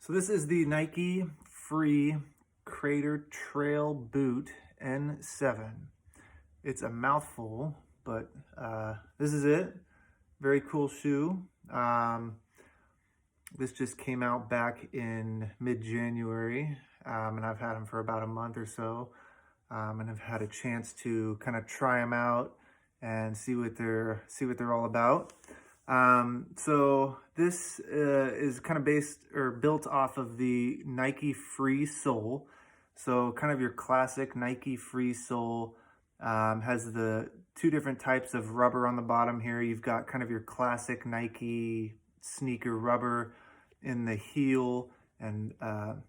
So this is the Nike Free Crater Trail Boot N7. It's a mouthful, but this is it. Very cool shoe. This just came out back in mid-January, and I've had them for about a month or so, and I've had a chance to kind of try them out and see what they're all about. So this is kind of based or built off of the Nike Free Sole. So kind of your classic Nike Free Sole has the two different types of rubber on the bottom here. You've got kind of your classic Nike sneaker rubber in the heel and kind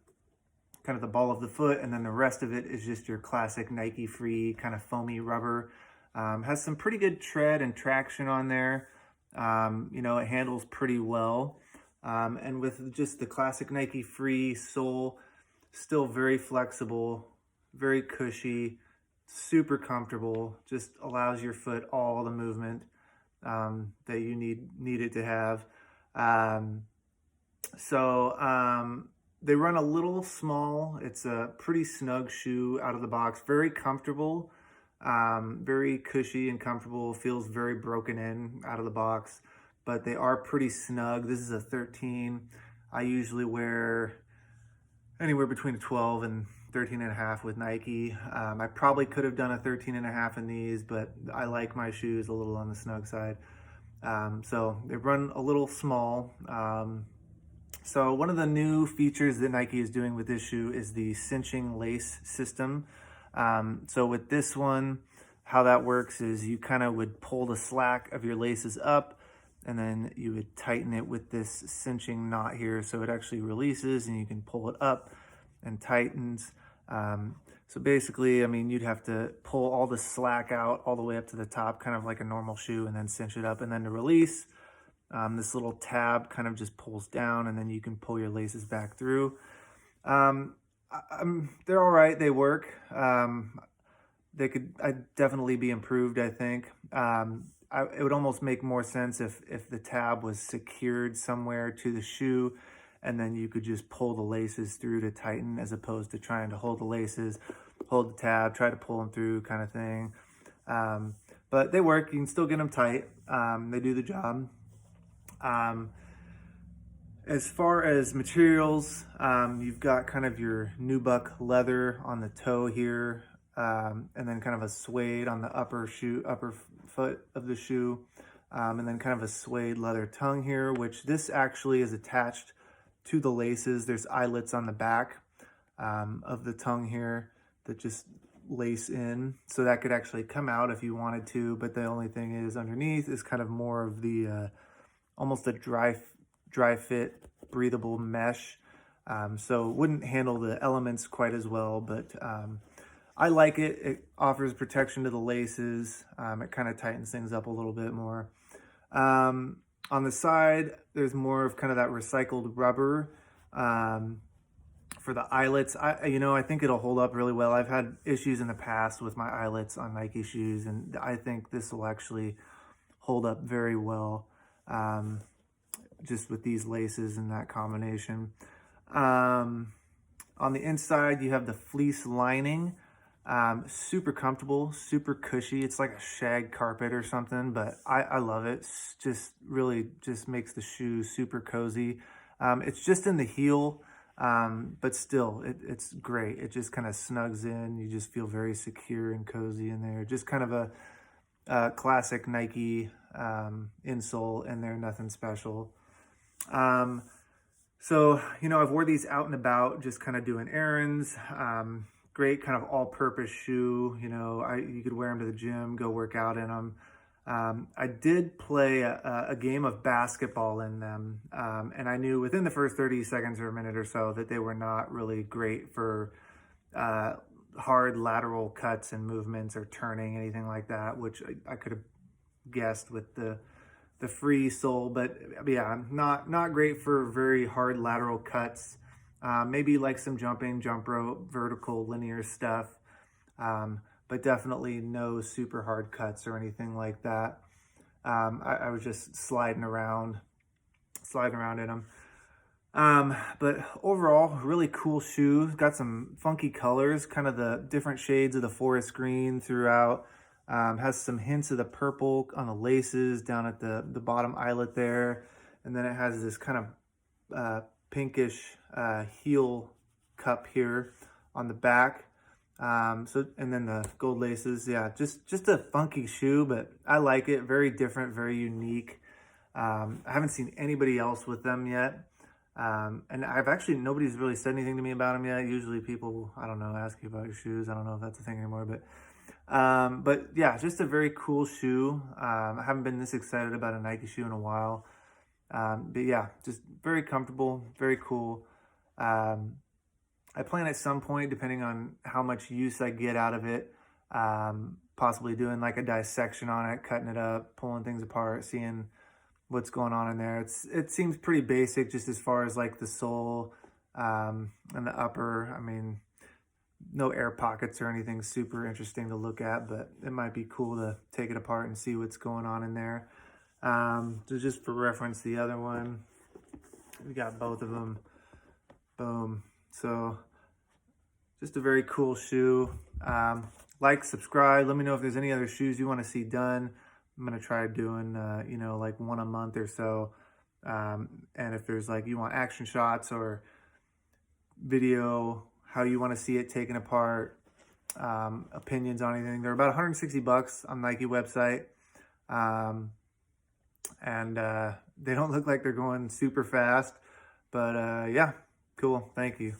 of the ball of the foot, and then the rest of it is just your classic Nike Free kind of foamy rubber. Has some pretty good tread and traction on there. It handles pretty well. And with just the classic Nike Free sole, still very flexible, very cushy, super comfortable, just allows your foot all the movement that you need it to have. They run a little small. It's a pretty snug shoe out of the box, very comfortable. Very cushy and comfortable, feels very broken in out of the box, but they are pretty snug. This is a 13. I usually wear anywhere between a 12 and 13 and a half with Nike. I probably could have done a 13 and a half in these, but I like my shoes a little on the snug side. So they run a little small. So one of the new features that Nike is doing with this shoe is the cinching lace system. So with this one, how that works is you kind of would pull the slack of your laces up, and then you would tighten it with this cinching knot here, so it actually releases and you can pull it up and tightens. So basically, I mean, you'd have to pull all the slack out all the way up to the top, kind of like a normal shoe, and then cinch it up. And then to release, this little tab kind of just pulls down, and then you can pull your laces back through. They're all right. They work. They could definitely be improved, I think. It would almost make more sense if the tab was secured somewhere to the shoe, and then you could just pull the laces through to tighten, as opposed to trying to hold the laces, hold the tab, try to pull them through kind of thing. But they work. You can still get them tight. They do the job. As far as materials, you've got kind of your nubuck leather on the toe here, and then kind of a suede on the upper foot of the shoe, and then kind of a suede leather tongue here, which this actually is attached to the laces. There's eyelets on the back of the tongue here that just lace in, so that could actually come out if you wanted to, but the only thing is underneath is kind of more of the almost a dry fit breathable mesh, so it wouldn't handle the elements quite as well, but I like it. It offers protection to the laces. It kind of tightens things up a little bit more. On the side, there's more of kind of that recycled rubber for the eyelets. I think it'll hold up really well. I've had issues in the past with my eyelets on Nike shoes, and I think this will actually hold up very well. Just with these laces and that combination. On the inside, you have the fleece lining. Super comfortable, super cushy. It's like a shag carpet or something, but I love it. It's just really just makes the shoe super cozy. It's just in the heel, but still, it's great. It just kind of snugs in. You just feel very secure and cozy in there. Just kind of a classic Nike insole in there, nothing special. I've wore these out and about, just kind of doing errands. Great kind of all-purpose shoe. You could wear them to the gym, go work out in them. I did play a game of basketball in them, and I knew within the first 30 seconds or a minute or so that they were not really great for hard lateral cuts and movements or turning, anything like that, which I could have guessed with the free sole, but yeah, not great for very hard lateral cuts. Maybe like some jumping, jump rope, vertical, linear stuff, but definitely no super hard cuts or anything like that. I was just sliding around in them. But overall, really cool shoe. Got some funky colors, kind of the different shades of the forest green throughout. Has some hints of the purple on the laces down at the bottom eyelet there. And then it has this kind of pinkish heel cup here on the back. And then the gold laces. Yeah, just a funky shoe, but I like it. Very different, very unique. I haven't seen anybody else with them yet. And nobody's really said anything to me about them yet. Usually people, I don't know, ask you about your shoes. I don't know if that's a thing anymore, but yeah, just a very cool shoe. I haven't been this excited about a Nike shoe in a while. But yeah, just very comfortable, very cool. I plan at some point, depending on how much use I get out of it, possibly doing like a dissection on it, cutting it up, pulling things apart, seeing what's going on in there. It seems pretty basic just as far as like the sole and the upper. I mean, no air pockets or anything super interesting to look at, but it might be cool to take it apart and see what's going on in there. So just for reference, the other one, we got both of them. Boom. So just a very cool shoe. Like, subscribe. Let me know if there's any other shoes you want to see done. I'm going to try doing, like one a month or so. And if there's like, you want action shots or video, how you want to see it taken apart, opinions on anything, they're about 160 bucks on Nike website. And they don't look like they're going super fast, but yeah, cool. Thank you.